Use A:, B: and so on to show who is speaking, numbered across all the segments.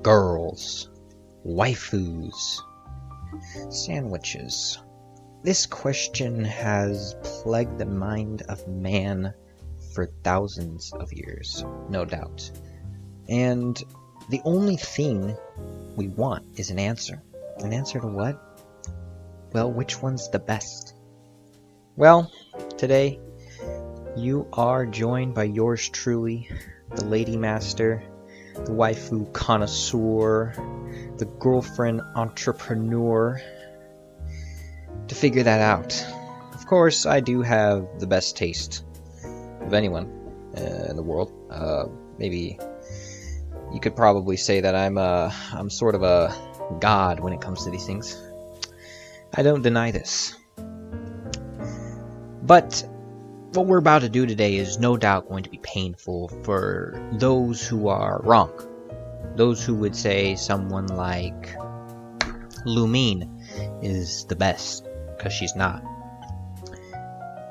A: Girls. Waifus. Sandwiches. This question has plagued the mind of man for thousands of years, no doubt. And the only thing we want is an answer. An answer to what? Well, which one's the best? Well, today you are joined by yours truly, the Lady Master, the waifu connoisseur, the girlfriend entrepreneur, to figure that out. Of course, I do have the best taste of anyone in the world. Maybe you could probably say that I'm sort of a god when it comes to these things. I don't deny this. But what we're about to do today is no doubt going to be painful for those who are wrong. Those who would say someone like Lumine is the best, because she's not.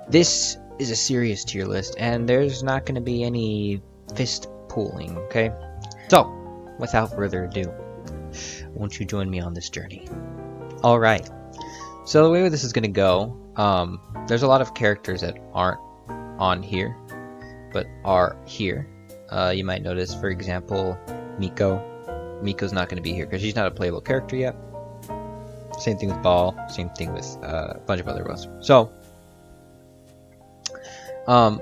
A: This is a serious tier list, and there's not going to be any fist pulling, okay? So, without further ado, won't you join me on this journey? Alright, so the way this is going to go, there's a lot of characters that aren't on here, but are here. You might notice, for example, Miko. Miko's not going to be here because she's not a playable character yet. Same thing with Ball, same thing with a bunch of other ones. So, I'm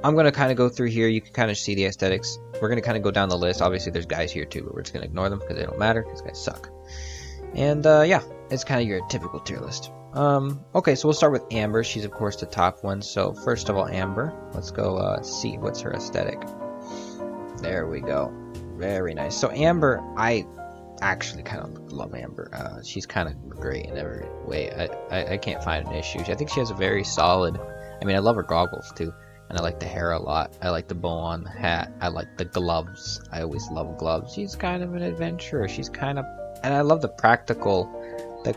A: going to kind of go through here. You can kind of see the aesthetics. We're going to kind of go down the list. Obviously, there's guys here too, but we're just going to ignore them because they don't matter, because guys suck. And yeah, it's kind of your typical tier list. Okay, so we'll start with Amber. She's, of course, the top one. So, first of all, Amber. Let's go see what's her aesthetic. There we go. Very nice. So, Amber, I actually kind of love Amber. She's kind of great in every way. I can't find an issue. I think she has a very solid... I mean, I love her goggles, too. And I like the hair a lot. I like the bow on the hat. I like the gloves. I always love gloves. She's kind of an adventurer. She's kind of... And I love the practical... The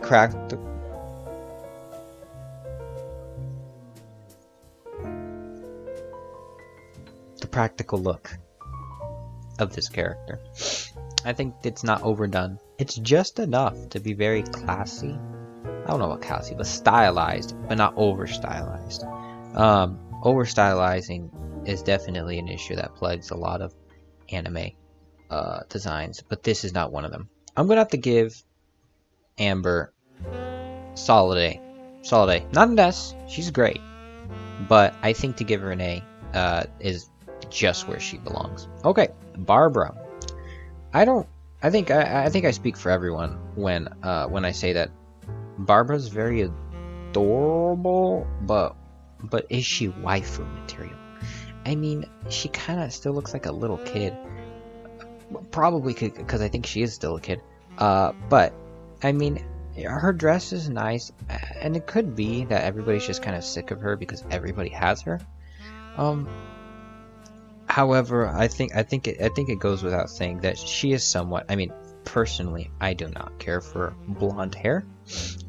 A: practical look of this character. I think it's not overdone. It's just enough to be very classy. I don't know about classy, but stylized, but not over stylized. Over stylizing is definitely an issue that plagues a lot of anime designs, but this is not one of them. I'm gonna have to give Amber solid A. Solid A. Not an S. She's great, but I think to give her an A is just where she belongs. Okay, Barbara. I think I speak for everyone when I say that Barbara's very adorable, but is she waifu material? I mean, she kind of still looks like a little kid. Probably because I think she is still a kid. But I mean, her dress is nice, and it could be that everybody's just kind of sick of her because everybody has her. However, I think it goes without saying that she is somewhat. I mean, personally, I do not care for blonde hair,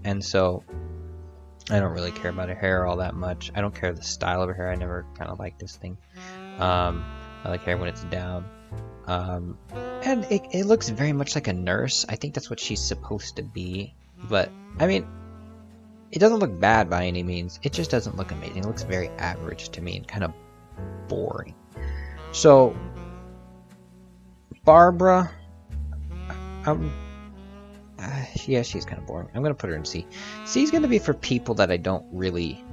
A: and so I don't really care about her hair all that much. I don't care the style of her hair. I never kind of liked this thing. I like hair when it's down, and it looks very much like a nurse. I think that's what she's supposed to be, but I mean, it doesn't look bad by any means. It just doesn't look amazing. It looks very average to me and kind of boring. So, Barbara, yeah, she's kind of boring. I'm going to put her in C. C is going to be for people that I don't really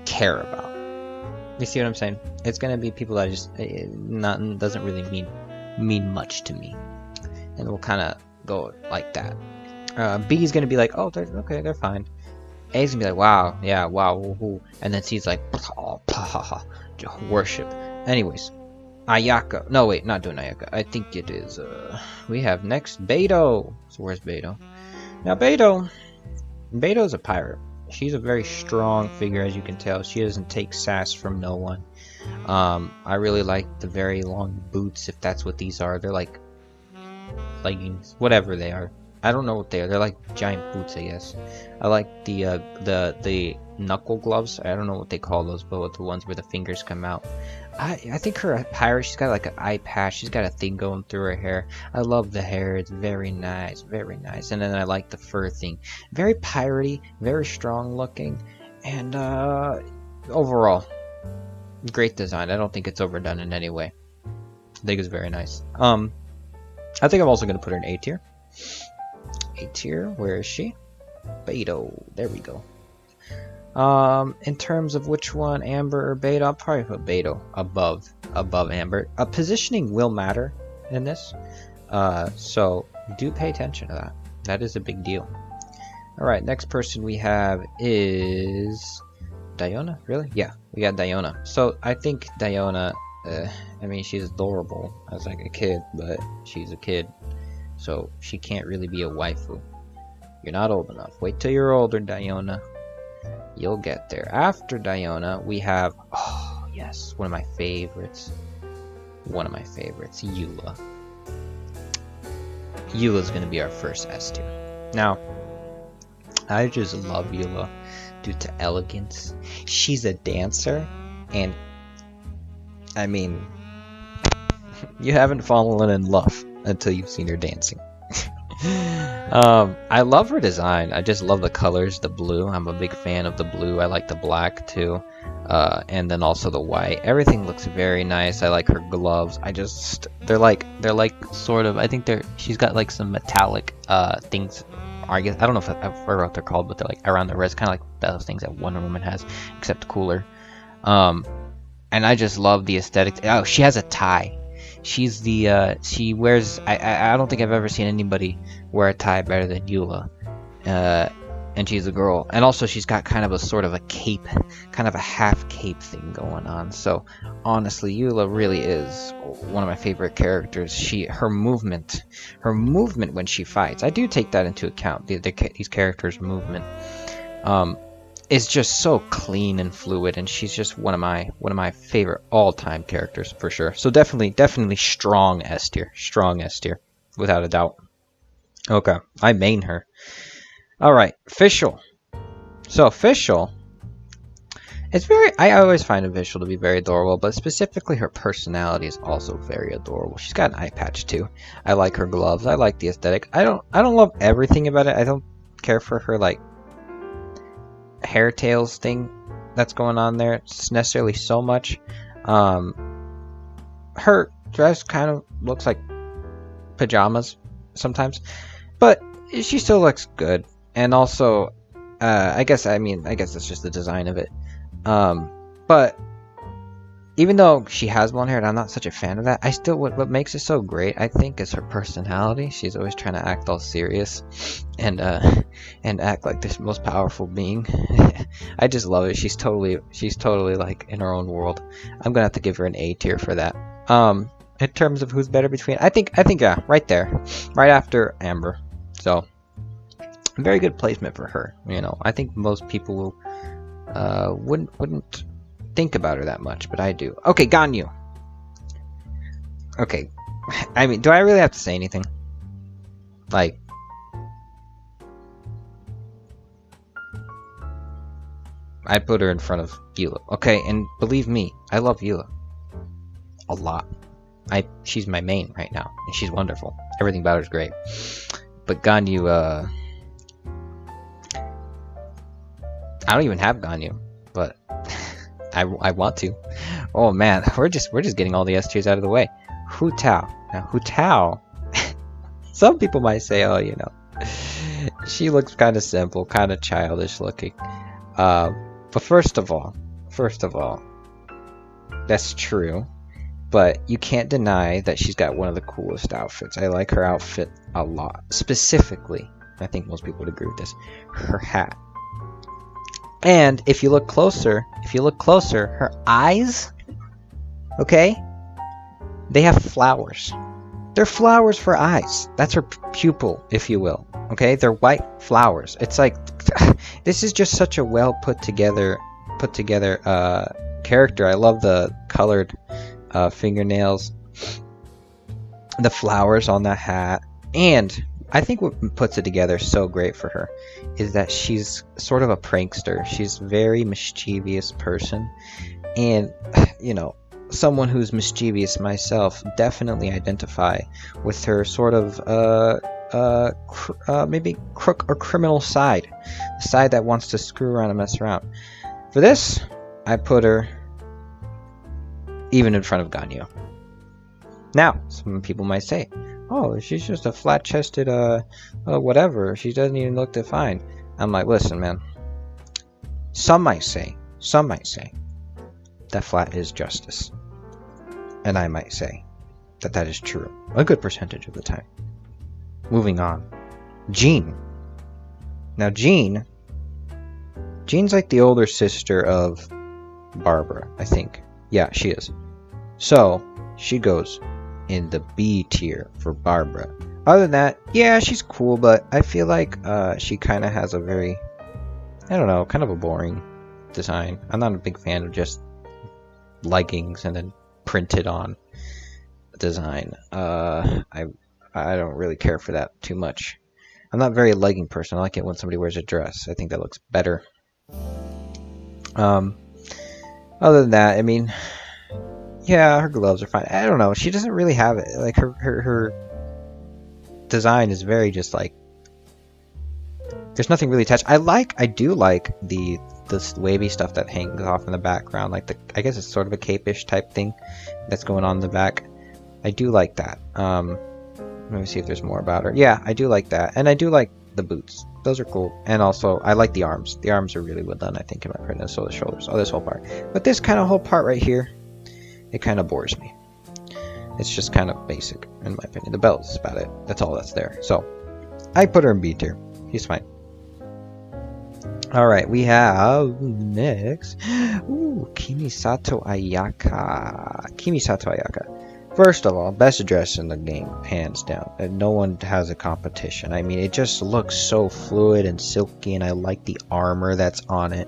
A: care about. You see what I'm saying? It's going to be people that I just, doesn't really mean much to me. And we'll kind of go like that. B is going to be like, oh, they're fine. A is going to be like, wow, yeah, wow, woohoo. And then C's like, worship. Anyways. Ayaka. No, wait, not doing Ayaka. I think it is, we have next Beidou. So where's Beidou? Now, Beidou's a pirate. She's a very strong figure, as you can tell. She doesn't take sass from no one. I really like the very long boots, if that's what these are. They're like leggings, whatever they are. I don't know what they are. They're like giant boots, I guess. I like the knuckle gloves. I don't know what they call those, but the ones where the fingers come out. I think her pirate, she's got like an eye patch. She's got a thing going through her hair. I love the hair. It's very nice, very nice. And then I like the fur thing. Very piratey, very strong looking, and overall, great design. I don't think it's overdone in any way. I think it's very nice. I think I'm also gonna put her in A tier. A tier. Where is she? Beto. There we go. In terms of which one, Amber or Beto, I'll probably put Beto above Amber. Positioning will matter in this, so do pay attention to that. That is a big deal. All right, next person we have is Diona. Really? Yeah, we got Diona. So I think Diona. I mean, she's adorable as like a kid, but she's a kid, so she can't really be a waifu. You're not old enough. Wait till you're older, Diona. You'll get there. After Diona, we have, oh yes, one of my favorites. One of my favorites, Eula. Eula's gonna be our first S tier. Now, I just love Eula due to elegance. She's a dancer, and I mean, you haven't fallen in love until you've seen her dancing. I love her design. I just love the colors, the blue. I'm a big fan of the blue. I like the black too, and then also the white. Everything looks very nice. I like her gloves. They're like sort of. I think she's got like some metallic things. I don't know if I forgot what they're called, but they're like around the wrist, kind of like those things that Wonder Woman has, except cooler. And I just love the aesthetic. Oh, she has a tie. She's the she wears. I don't think I've ever seen anybody wear a tie better than Eula, and she's a girl. And also she's got kind of a sort of a cape, kind of a half cape thing going on. So honestly, Eula really is one of my favorite characters. Her movement when she fights. I do take that into account. These characters' movement. Is just so clean and fluid, and she's just one of my favorite all-time characters for sure. So definitely strong S tier, without a doubt. Okay, I main her. All right, Fischl. So Fischl, I always find Fischl to be very adorable, but specifically her personality is also very adorable. She's got an eye patch too. I like her gloves. I like the aesthetic. I don't love everything about it. I don't care for her like hair tails thing that's going on there necessarily so much. Her dress kind of looks like pajamas sometimes, but she still looks good. And also, I guess that's just the design of it. But even though she has blonde hair and I'm not such a fan of that, I still, what makes it so great, I think, is her personality. She's always trying to act all serious and act like this most powerful being. I just love it. She's totally like in her own world. I'm gonna have to give her an A tier for that. In terms of who's better between, I think yeah, right there, right after Amber. So very good placement for her. You know, I think most people wouldn't think about her that much, but I do. Okay, Ganyu. Okay, I mean, do I really have to say anything? Like, I'd put her in front of Eula. Okay, and believe me, I love Eula a lot. She's my main right now, and she's wonderful. Everything about her is great. But Ganyu, I don't even have Ganyu, but I want to. Oh man, we're just getting all the S tiers out of the way. Hu Tao. Now Hu Tao, some people might say, oh, you know, she looks kind of simple, kind of childish looking. But first of all, that's true. But you can't deny that she's got one of the coolest outfits. I like her outfit a lot. Specifically, I think most people would agree with this, her hat. And if you look closer, her eyes, okay, they have flowers. They're flowers for eyes. That's her pupil, if you will. Okay, they're white flowers. It's like, this is just such a well put together character. I love the colored fingernails, the flowers on the hat, and I think what puts it together so great for her is that she's sort of a prankster. She's a very mischievous person, and you know, someone who's mischievous myself, definitely identify with her sort of maybe crook or criminal side, the side that wants to screw around and mess around. For this, I put her even in front of Ganyu. Now, some people might say, "Oh, she's just a flat-chested, whatever. She doesn't even look defined." I'm like, listen, man. Some might say that flat is justice, and I might say that that is true a good percentage of the time. Moving on, Jean. Now, Jean's like the older sister of Barbara, I think. Yeah, she is. So she goes in the B tier for Barbara. Other than that, yeah, she's cool, but I feel like she kind of has a very, I don't know, kind of a boring design. I'm not a big fan of just leggings and then printed on design. I don't really care for that too much. I'm not a very legging person. I like it when somebody wears a dress. I think that looks better. Other than that, I mean, yeah, her gloves are fine. I don't know. She doesn't really have it. Like her design is very just like, there's nothing really attached. I do like this wavy stuff that hangs off in the background, like I guess it's sort of a cape-ish type thing that's going on in the back. I do like that. Let me see if there's more about her. Yeah, I do like that, and I do like the boots. Those are cool, and also I like the arms. The arms are really well done, I think, in my opinion. So the shoulders, this whole part. But this kind of whole part right here, it kind of bores me. It's just kind of basic, in my opinion. The belt is about it. That's all that's there. So I put her in B tier. She's fine. Alright, we have next. Ooh, Kimisato Ayaka. Kimisato Ayaka. First of all, best dress in the game, hands down. And no one has a competition. I mean, it just looks so fluid and silky, and I like the armor that's on it.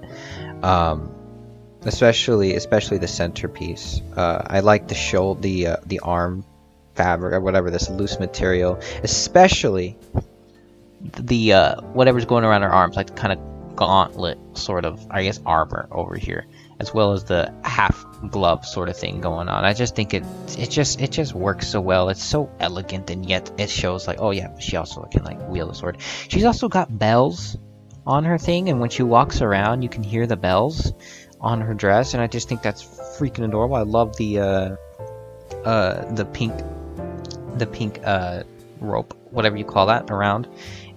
A: Especially the centerpiece. I like the shoulder, the arm fabric or whatever, this loose material. Especially the whatever's going around her arms, like kind of gauntlet sort of, I guess, armor over here, as well as the half glove sort of thing going on. I just think it just works so well. It's so elegant, and yet it shows like, oh yeah, she also can like wield a sword. She's also got bells on her thing, and when she walks around, you can hear the bells on her dress, and I just think that's freaking adorable. I love the pink rope, whatever you call that, around.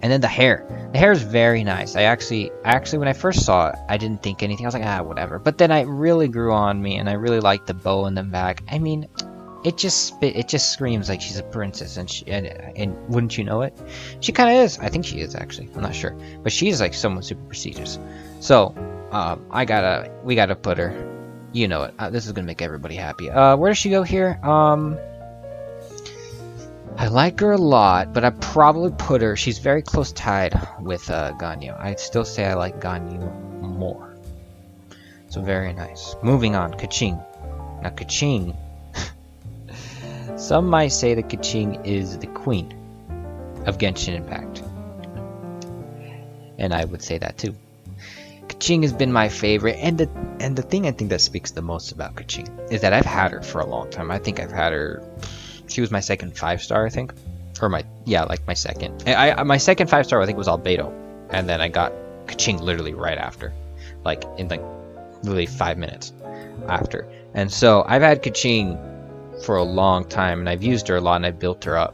A: And then the hair is very nice. I actually when I first saw it, I didn't think anything. I was like, whatever. But then it really grew on me, and I really liked the bow in the back. I mean, it just screams like she's a princess, and wouldn't you know it? She kind of is. I think she is, actually. I'm not sure, but she's like someone super prestigious. So we gotta put her. You know it. This is gonna make everybody happy. Where does she go here? I like her a lot, but I'd probably put her, she's very close tied with Ganyu. I'd still say I like Ganyu more. So very nice. Moving on, Keqing. Now Keqing, some might say that Keqing is the queen of Genshin Impact. And I would say that too. Keqing has been my favorite, and the thing I think that speaks the most about Keqing is that I've had her for a long time. I think I've had her. She was my second 5-star, I think, or my second. My second 5-star, I think, was Albedo, and then I got Keqing literally right after, like in like literally 5 minutes after. And so I've had Keqing for a long time, and I've used her a lot, and I built her up.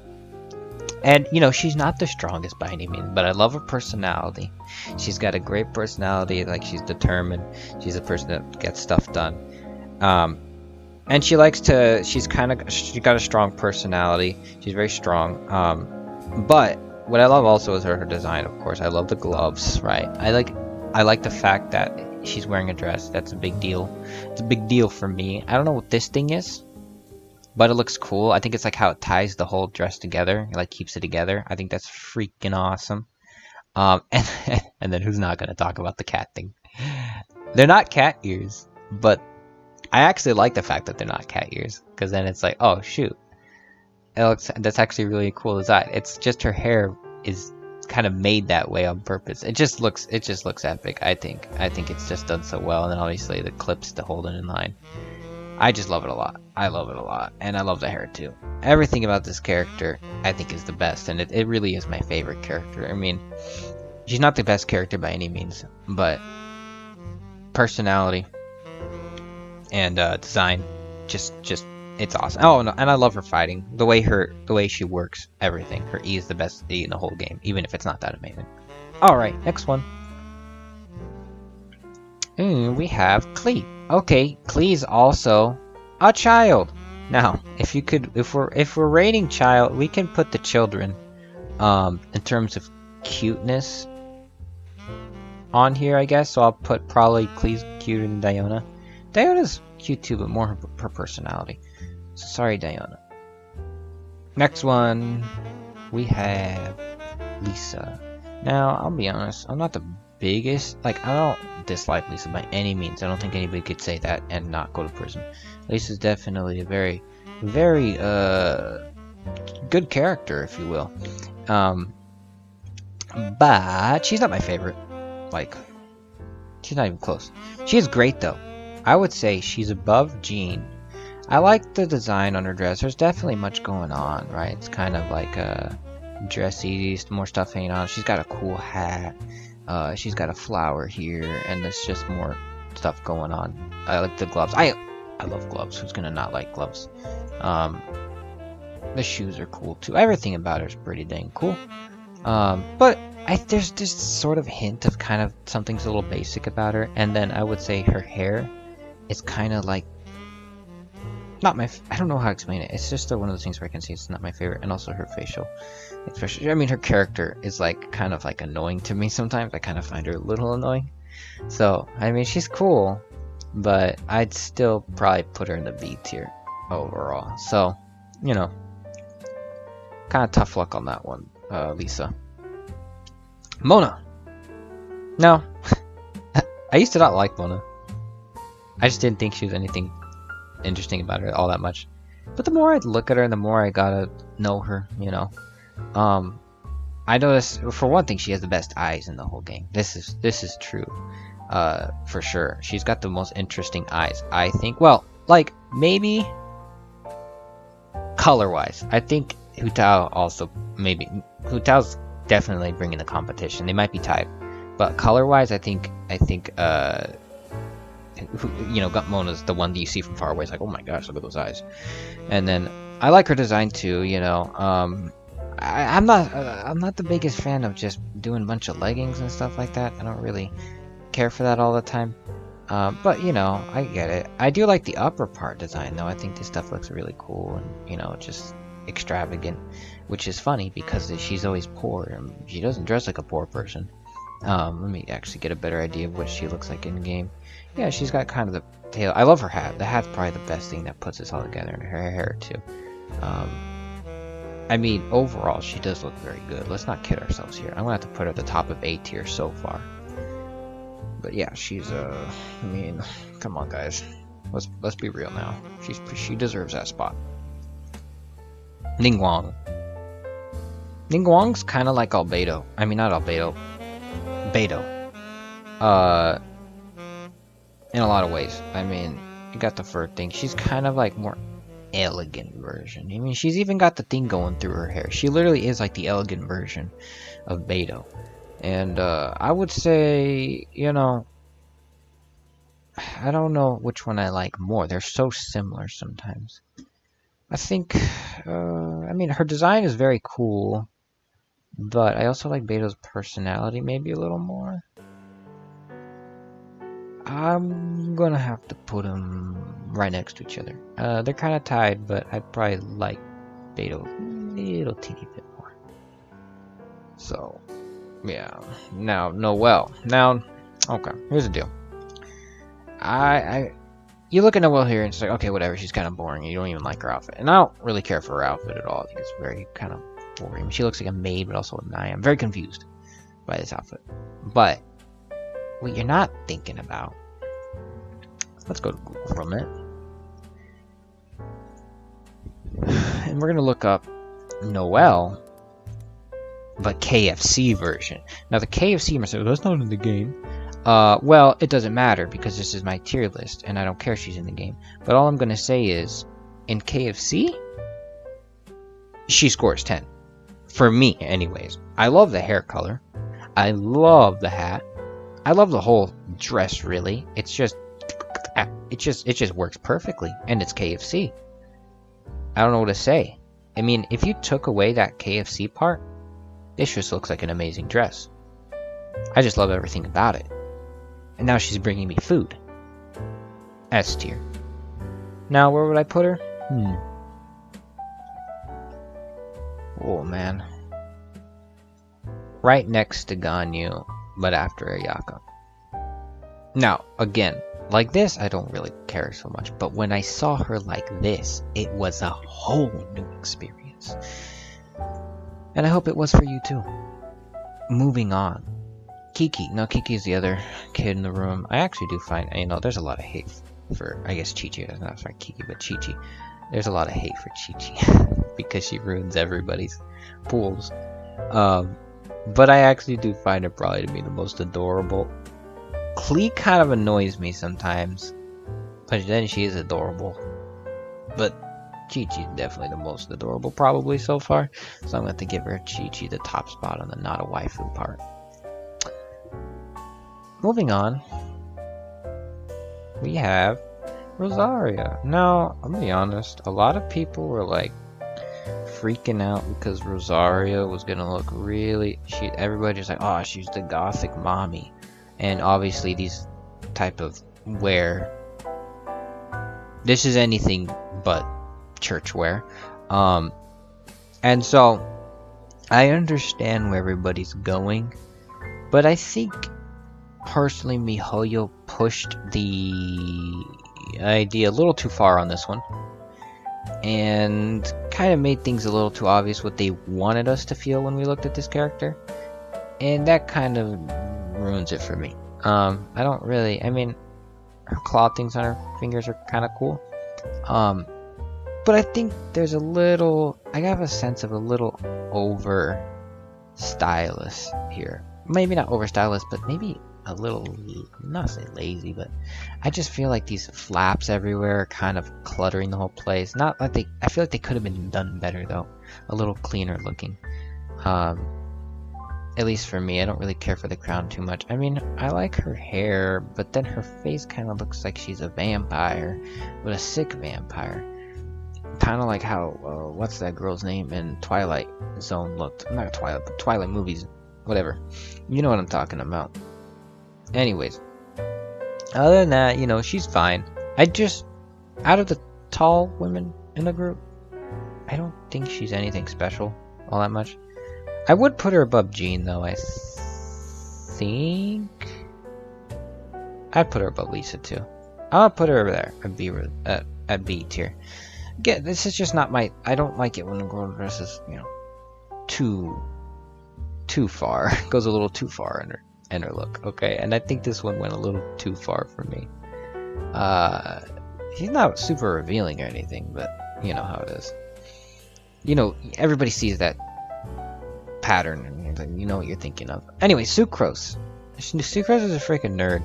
A: And you know, she's not the strongest by any means, but I love her personality. She's got a great personality, like she's determined. She's a person that gets stuff done. And she's got a strong personality. She's very strong. But what I love also is her design, of course. I love the gloves, right? I like the fact that she's wearing a dress. That's a big deal. It's a big deal for me. I don't know what this thing is, but it looks cool. I think it's like how it ties the whole dress together. It like keeps it together. I think that's freaking awesome. And then who's not gonna talk about the cat thing? They're not cat ears, but I actually like the fact that they're not cat ears, because then it's like, oh shoot, that's actually really cool design. It's just her hair is kind of made that way on purpose. It just looks epic. I think it's just done so well, and then obviously the clips to hold it in line. I just love it a lot. I love it a lot. And I love the hair too. Everything about this character I think is the best, and it really is my favorite character. I mean, she's not the best character by any means, but personality and design, just it's awesome. Oh, no, and I love her fighting. The way she works, everything. Her E is the best E in the whole game, even if it's not that amazing. All right, next one. We have Klee. Okay, Klee's also a child. Now, if we're rating child, we can put the children, in terms of cuteness, on here, I guess. So I'll put probably Klee's cuter than Diona. Diona's cute too, but more her personality. So sorry, Diona. Next one, we have Lisa. Now, I'll be honest, I'm not the biggest, like, I don't dislike Lisa by any means. I don't think anybody could say that and not go to prison. Lisa's definitely a very, very, good character, if you will. But she's not my favorite. Like, she's not even close. She is great, though. I would say she's above Jean. I like the design on her dress. There's definitely much going on, right? It's kind of like a dressy, more stuff hanging on. She's got a cool hat. She's got a flower here, and there's just more stuff going on. I like the gloves. I love gloves. Who's gonna not like gloves? The shoes are cool too. Everything about her is pretty dang cool. But there's this sort of hint of kind of something's a little basic about her, and then I would say her hair is kind of like not my. I don't know how to explain it. It's just one of those things where I can say it's not my favorite, and also her facial expression. I mean, her character is like kind of like annoying to me sometimes. I kind of find her a little annoying. So I mean, she's cool, but I'd still probably put her in the B tier overall. So you know, kind of tough luck on that one, Lisa. Mona. No, I used to not like Mona. I just didn't think she was anything interesting about her all that much. But the more I look at her, the more I gotta know her, you know. I noticed, for one thing, she has the best eyes in the whole game. This is true, for sure. She's got the most interesting eyes, I think. Well, like maybe color-wise, I think Hutao also maybe Hutao's definitely bringing the competition. They might be tied, but color-wise, I think you know, Mona's the one that you see from far away. It's like, oh my gosh, look at those eyes. And then I like her design too. You know, I'm not the biggest fan of just doing a bunch of leggings and stuff like that. I don't really care for that all the time. But you know, I get it. I do like the upper part design though. I think this stuff looks really cool and you know, just extravagant, which is funny because she's always poor and she doesn't dress like a poor person. Let me actually get a better idea of what she looks like in game. Yeah, she's got kind of the tail. I love her hat. The hat's probably the best thing that puts this all together, and her hair too. I mean, overall, she does look very good. Let's not kid ourselves here. I'm gonna have to put her at the top of A tier so far. But yeah, she's I mean, come on, guys. Let's be real now. She deserves that spot. Ningguang. Ningguang's kind of like Albedo. I mean, not Albedo. Beidou. In a lot of ways. I mean, you got the fur thing. She's kind of like more elegant version. I mean, she's even got the thing going through her hair. She literally is like the elegant version of Beidou. And I would say, you know, I don't know which one I like more. They're so similar sometimes. I think, I mean, her design is very cool, but I also like Beidou's personality maybe a little more. I'm gonna have to put them right next to each other. They're kind of tied, but I'd probably like Beidou a little teeny bit more. So, yeah. Now, Noelle. Now, okay, here's the deal. You look at Noelle here and it's like, okay, whatever, she's kind of boring. You don't even like her outfit. And I don't really care for her outfit at all. I think it's very kind of boring. She looks like a maid, but also a Nai. I'm very confused by this outfit. But what you're not thinking about, let's go to Google for a minute. And we're going to look up Noelle, but KFC version. Now the KFC version, that's not in the game. Well, it doesn't matter because this is my tier list and I don't care if she's in the game. But all I'm gonna say is, in KFC, she scores 10. For me, anyways. I love the hair color. I love the hat. I love the whole dress, really. It just works perfectly. And it's KFC. I don't know what to say. I mean, if you took away that KFC part, this just looks like an amazing dress. I just love everything about it. And now she's bringing me food. S tier. Now, where would I put her? Oh, man. Right next to Ganyu, but after Ayaka. Now, again, like this, I don't really care so much. But when I saw her like this, it was a whole new experience. And I hope it was for you too. Moving on. Qiqi. No, Qiqi is the other kid in the room. I actually do find, there's a lot of hate for, I guess Qiqi. That's not sorry, Qiqi, but Qiqi. There's a lot of hate for Qiqi because she ruins everybody's pools. But I actually do find her probably to be the most adorable. Klee kind of annoys me sometimes, but then she is adorable. But Qiqi is definitely the most adorable probably so far. So I'm going to give her Qiqi the top spot on the not a waifu part. Moving on, we have Rosaria. Now, I'll be honest, a lot of people were like freaking out because Rosaria was gonna look really, everybody's like, oh, she's the gothic mommy. And obviously these type of wear, this is anything but church wear. And so I understand where everybody's going, but I think personally MiHoYo pushed the idea a little too far on this one and kind of made things a little too obvious what they wanted us to feel when we looked at this character, and that kind of ruins it for me. I don't really, her claw things on her fingers are kind of cool, but I think there's a little, I have a sense of a little over stylish here. Maybe not over stylish, but maybe a little, not say lazy, but I just feel like these flaps everywhere are kind of cluttering the whole place. Not like I feel like they could have been done better though, a little cleaner looking. At least for me, I don't really care for the crown too much. I like her hair, but then her face kind of looks like she's a vampire, but a sick vampire. Kind of like how, what's that girl's name in Twilight Zone looked? Not Twilight, but Twilight movies, whatever. You know what I'm talking about. Anyways, other than that, she's fine. Out of the tall women in the group, I don't think she's anything special all that much. I would put her above Jean though, I think. I'd put her above Lisa too. I'll put her over there at B tier. Again, this is just not my, I don't like it when a girl dresses, too far. Goes a little too far in her look, okay? And I think this one went a little too far for me. She's not super revealing or anything, but you know how it is. Everybody sees that pattern and you know what you're thinking of. Anyway, Sucrose. Sucrose is a freaking nerd.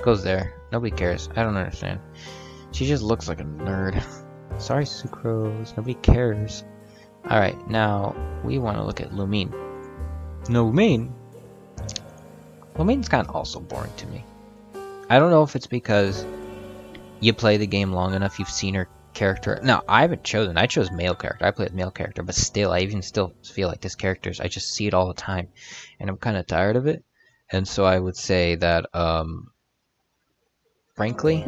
A: Goes there. Nobody cares. I don't understand. She just looks like a nerd. Sorry, Sucrose. Nobody cares. Alright, now we want to look at Lumine. Lumine's kind of also boring to me. I don't know if it's because you play the game long enough, you've seen her character. No, I haven't chosen. I chose male character. I played male character, but still, I even still feel like this character's, I just see it all the time, and I'm kind of tired of it. And so I would say that, frankly,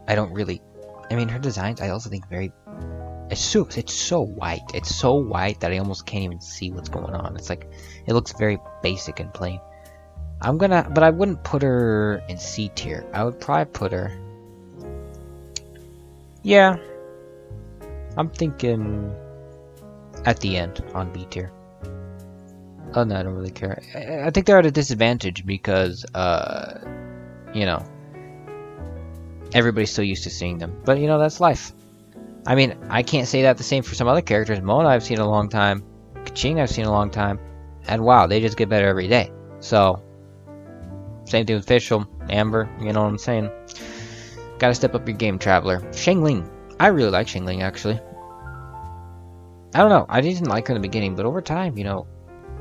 A: I don't really, her designs, I also think it's so white. It's so white that I almost can't even see what's going on. It's like, it looks very basic and plain. But I wouldn't put her in C tier. I would probably put her, yeah, I'm thinking at the end on B tier. Oh no, I don't really care. I think they're at a disadvantage because, everybody's so used to seeing them. But, that's life. I can't say that the same for some other characters. Mona I've seen a long time. Keqing I've seen a long time. And wow, they just get better every day. So, Same thing with Fischl, Amber, you know what I'm saying? Gotta step up your game, Traveler. Xiangling. I really like Xiangling, actually. I don't know, I didn't like her in the beginning, but over time, you know,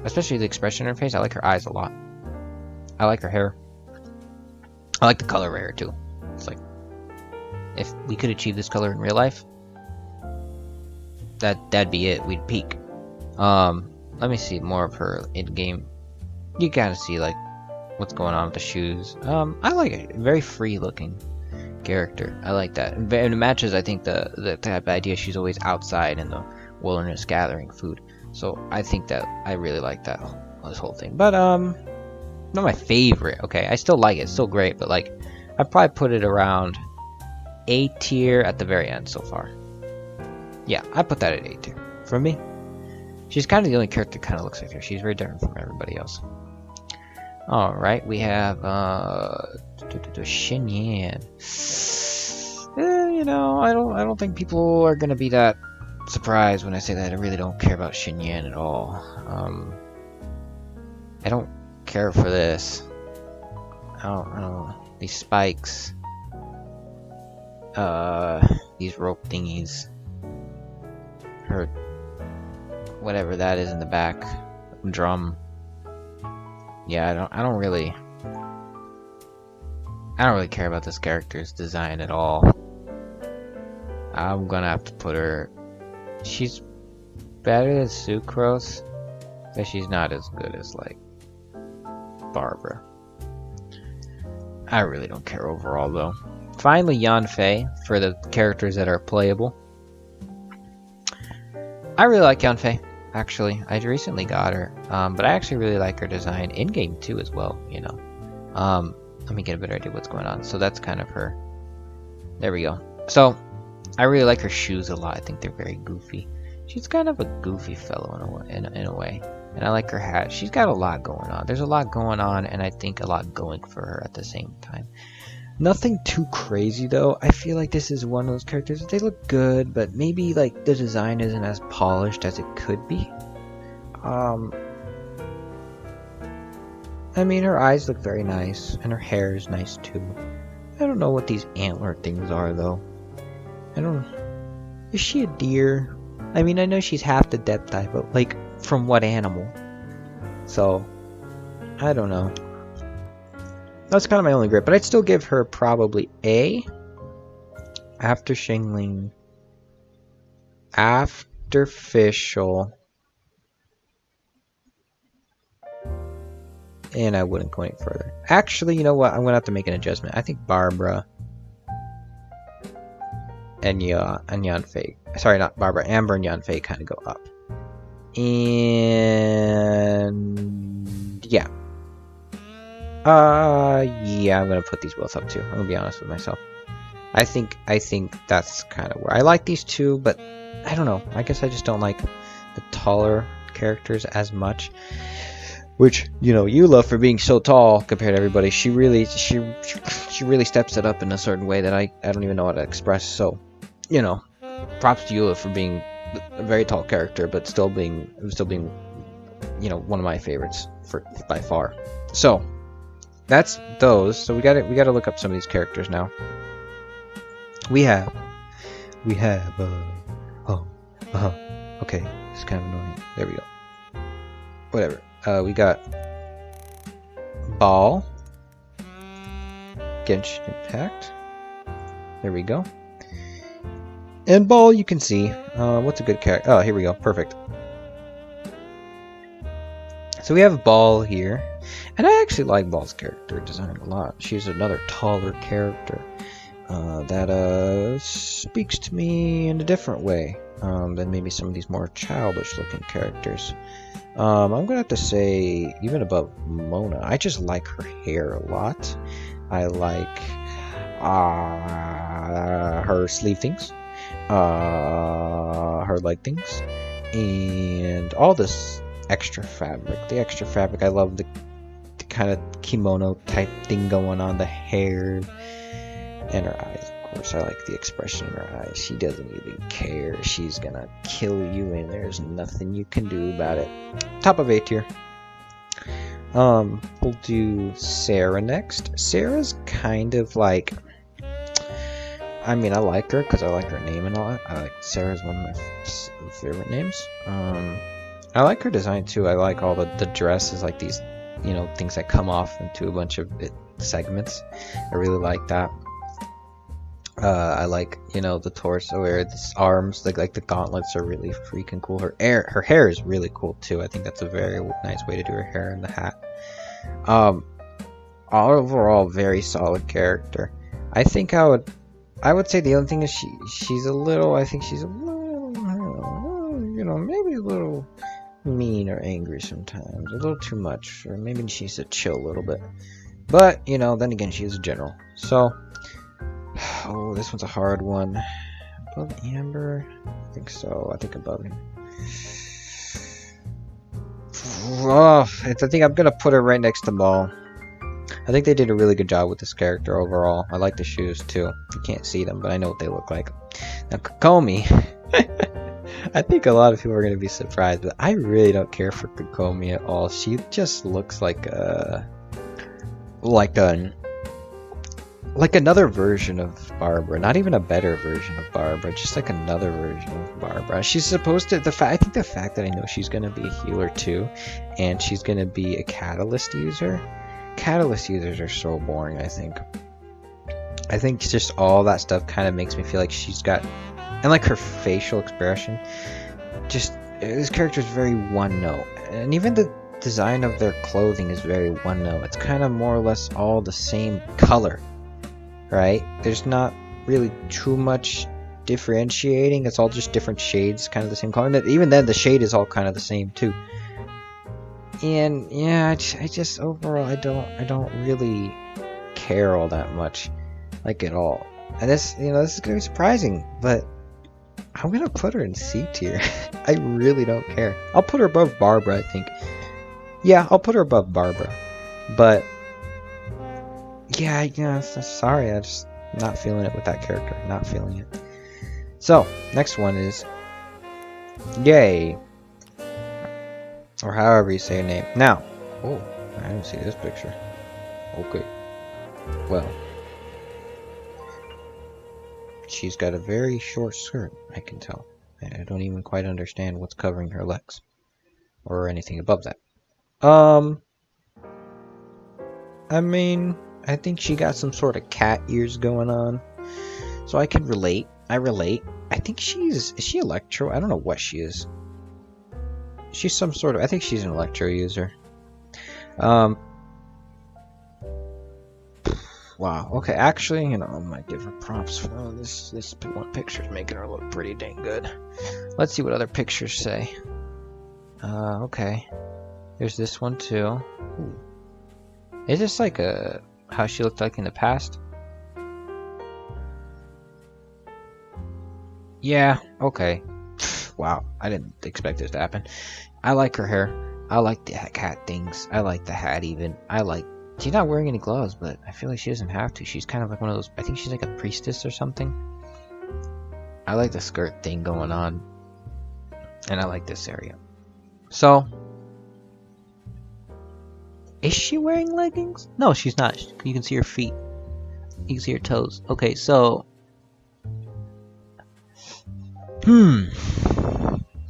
A: especially the expression in her face, I like her eyes a lot. I like her hair. I like the color of her hair, too. It's like, if we could achieve this color in real life, that'd be it. We'd peak. Let me see more of her in-game. You gotta see, like, what's going on with the shoes. I like it. Very free-looking character. I like that. And it matches, I think, the type of idea she's always outside in the wilderness gathering food. So I think that I really like that this whole thing. But not my favorite. Okay, I still like it. It's still great, but like I'd probably put it around A tier at the very end so far. Yeah, I put that at A tier. For me, she's kind of the only character that kind of looks like her. She's very different from everybody else. All right, we have Xinyan. You know, I don't think people are gonna be that surprised when I say that. I really don't care about Xinyan at all. I don't care for this. I don't know. These spikes. These rope thingies. Her whatever that is in the back. Drum. Yeah, I don't really care about this character's design at all. I'm gonna have to put her. She's better than Sucrose, but she's not as good as like Barbara. I really don't care overall though. Finally, Yanfei for the characters that are playable. I really like Yanfei. Actually, I recently got her, but I actually really like her design in game too as well. You know, let me get a better idea of what's going on. So that's kind of her. There we go. So I really like her shoes a lot. I think they're very goofy. She's kind of a goofy fellow in a way. And I like her hat. She's got a lot going on. There's a lot going on, and I think a lot going for her at the same time. Nothing too crazy though. I feel like this is one of those characters that they look good, but maybe like the design isn't as polished as it could be. I mean, her eyes look very nice, and her hair is nice too. I don't know what these antler things are though. Is she a deer? I mean, I know she's half the depth type, but like, from what animal? So, I don't know. That's kind of my only grip, but I'd still give her probably A. After Xiangling. After Fischl. And I wouldn't go any further. Actually, you know what? I'm going to have to make an adjustment. I think Barbara and Yanfei. Sorry, not Barbara. Amber and Yanfei kind of go up. And yeah. Yeah, I'm gonna put these both up too. I'm gonna be honest with myself. I think that's kind of where I like these two, but I don't know. I guess I just don't like the taller characters as much. Which, you know, Eula for being so tall compared to everybody, she really steps it up in a certain way that I don't even know how to express. So, you know, props to Eula for being a very tall character, but still being, you know, one of my favorites by far. So that's those. So we gotta look up some of these characters now. We have okay, it's kind of annoying. There we go. Whatever. We got Ball, Genshin Impact. There we go. And Ball, you can see. What's a good character? Oh, here we go. Perfect. So we have Ball here. And I actually like Ball's character design a lot. She's another taller character that speaks to me in a different way than maybe some of these more childish looking characters. I'm gonna have to say even above Mona. I just like her hair a lot. I like her sleeve things, her leg things, and all this extra fabric. The extra fabric, I love the kind of kimono type thing going on, the hair, and her eyes. Of course, I like the expression in her eyes. She doesn't even care. She's gonna kill you, and there's nothing you can do about it. Top of A tier. We'll do Sarah next. Sarah's kind of like, I mean, I like her because I like her name and all that. I like Sarah's one of my favorite names. I like her design too. I like all the dresses, like these, you know, things that come off into a bunch of segments. I really like that. I like, you know, the torso area, the arms, like the gauntlets are really freaking cool. Her hair is really cool too. I think that's a very nice way to do her hair and the hat. Overall, very solid character. I think I would say the only thing is she's a little, I think she's a little, you know, maybe a little mean or angry sometimes, a little too much, or maybe she needs to chill a little bit. But, you know, then again, she is a general. So, oh, this one's a hard one. Above Amber? I think so. I think above him. Oh, I think I'm gonna put her right next to Maul. I think they did a really good job with this character overall. I like the shoes too. You can't see them, but I know what they look like. Now, Kokomi. I think a lot of people are gonna be surprised, but I really don't care for Kokomi at all. She just looks like another version of Barbara, not even a better version of Barbara, just like another version of Barbara. She's supposed to, I think the fact that I know she's going to be a healer too, and she's going to be a catalyst user. Catalyst users are so boring, I think. I think just all that stuff kind of makes me feel like she's got, and like her facial expression, just, this character is very one note, and even the design of their clothing is very one note. It's kind of more or less all the same color. Right? There's not really too much differentiating. It's all just different shades, kind of the same color. And even then, the shade is all kind of the same too. And yeah, I just overall, I don't really care all that much, like at all. And this, you know, this is gonna be surprising, but I'm gonna put her in C tier. I really don't care. I'll put her above Barbara, I think. Yeah, I'll put her above Barbara, but. Yeah, sorry, I'm just not feeling it with that character. Not feeling it. So, next one is Yay. Or however you say your name. Now, oh, I didn't see this picture. Okay. Well. She's got a very short skirt, I can tell. I don't even quite understand what's covering her legs. Or anything above that. I mean, I think she got some sort of cat ears going on. So I can relate. I relate. I think is she Electro? I don't know what she is. She's some sort of, I think she's an Electro user. Wow, okay, actually, you know, I might give her props for this one picture's making her look pretty dang good. Let's see what other pictures say. Okay. There's this one too. Ooh. Is this like how she looked like in the past? Yeah, okay. Wow, I didn't expect this to happen. I like her hair. I like the cat things. I like the hat even. She's not wearing any gloves, but I feel like she doesn't have to. She's kind of like one of those, I think she's like a priestess or something. I like the skirt thing going on. And I like this area. So, is she wearing leggings? No, she's not. You can see her feet. You can see her toes. Okay, so...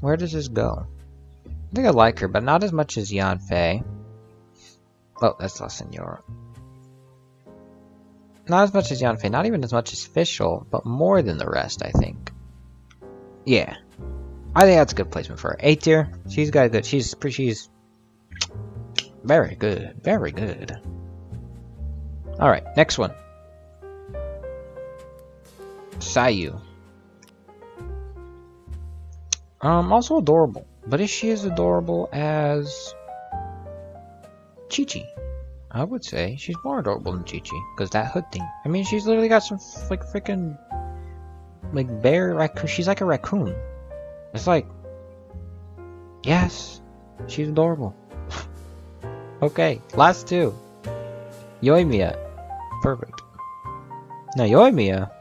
A: Where does this go? I think I like her, but not as much as Yanfei. Oh, that's La Senora. Not as much as Yanfei. Not even as much as Fischl, but more than the rest, I think. Yeah. I think that's a good placement for her. A tier. She's got a good... She's very good. Very good. Alright, next one. Sayu. Also adorable. But is she as adorable as Qiqi? I would say she's more adorable than Qiqi. Because that hood thing. I mean, she's literally got some, like, freaking... Like, bear raccoon. She's like a raccoon. It's like... Yes. She's adorable. Okay, last two. Yoimiya. Perfect. Now, Yoimiya...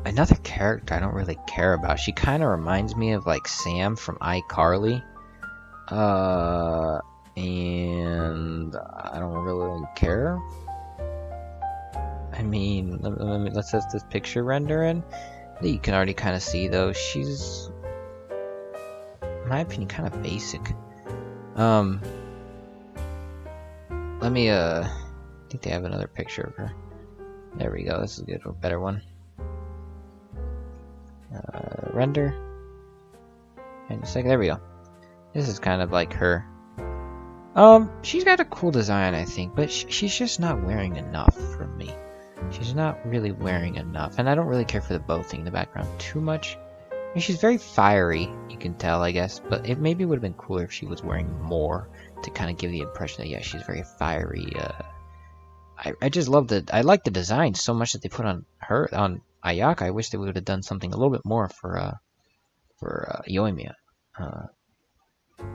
A: Another character I don't really care about. She kind of reminds me of like Sam from iCarly. And I don't really care. I mean, let's set this picture render in. You can already kind of see though, she's, in my opinion, kind of basic. Let me, I think they have another picture of her. There we go, this is a good, a better one. Render. And just like, there we go. This is kind of like her. She's got a cool design, I think, but she's just not wearing enough for me. She's not really wearing enough, and I don't really care for the bow thing in the background too much. I mean, she's very fiery, you can tell, I guess, but it maybe would have been cooler if she was wearing more to kind of give the impression that, yeah, she's very fiery. I just love I like the design so much that they put on her, on Ayaka. I wish they would have done something a little bit more for Yoimiya.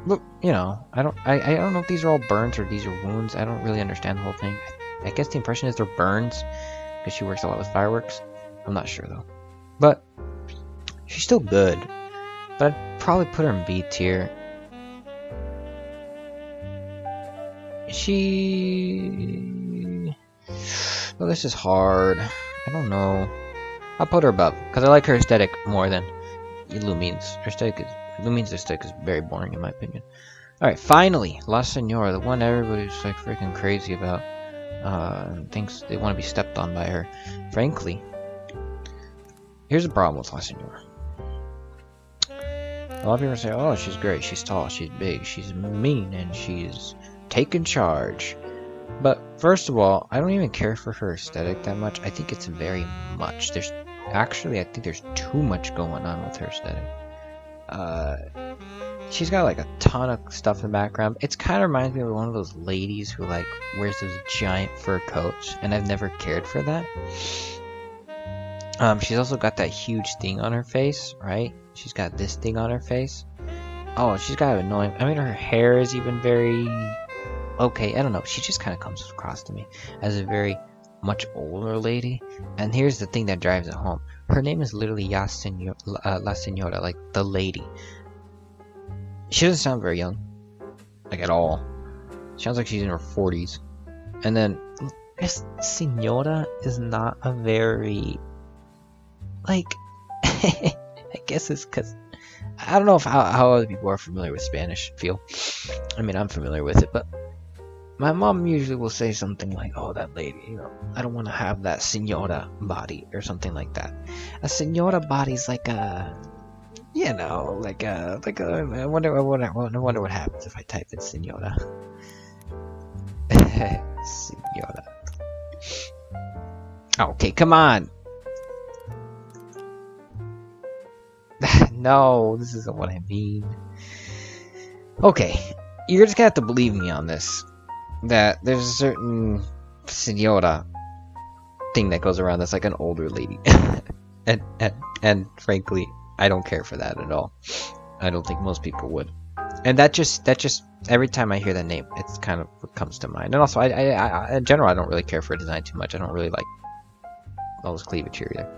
A: Look, you know, I don't know if these are all burns or these are wounds. I don't really understand the whole thing. I guess the impression is they're burns because she works a lot with fireworks. I'm not sure though, but she's still good. But I'd probably put her in B tier. Well, this is hard. I don't know. I'll put her above because I like her aesthetic more than Illumine's. Illumine's aesthetic is very boring in my opinion. Alright, finally, La Senora, the one everybody's like freaking crazy about. Thinks they want to be stepped on by her. Frankly, here's the problem with La Senora. A lot of people say, oh, she's great, she's tall, she's big, she's mean, and she's taking charge. But first of all, I don't even care for her aesthetic that much. I think it's very much. I think there's too much going on with her aesthetic. She's got like a ton of stuff in the background. It's kind of reminds me of one of those ladies who like wears those giant fur coats, and I've never cared for that. She's also got that huge thing on her face, right? She's got this thing on her face. Oh, she's got annoying. I mean, her hair is even very okay. I don't know. She just kind of comes across to me as a very much older lady. And here's the thing that drives it home. Her name is literally La Senora, like the lady. She doesn't sound very young, like at all. She sounds like she's in her 40s. And then, this Senora is not a very, like, I guess it's because, I don't know if how other people are familiar with Spanish feel. I mean, I'm familiar with it, but my mom usually will say something like, oh, that lady, you know, I don't want to have that Senora body, or something like that. A Senora body's like a, you know, like a, I wonder what happens if I type in Senora. Senora. Okay, come on. No, this isn't what I mean. Okay, you're just gonna have to believe me on this. That there's a certain Senora thing that goes around that's like an older lady. and frankly, I don't care for that at all. I don't think most people would. And that just every time I hear that name, it's kind of what comes to mind. And also, I in general, I don't really care for design too much. I don't really like all this cleavage here either.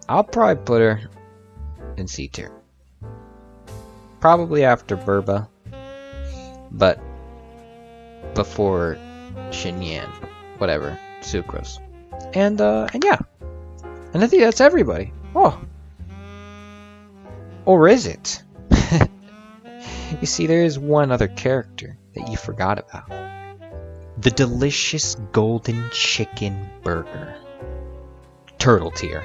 A: I'll probably put her in C tier. Probably after Burba, but before Xinyan, whatever, Sucrose. And yeah. And I think that's everybody. Oh. Or is it? You see, there is one other character that you forgot about. The delicious golden chicken burger. Turtle tier.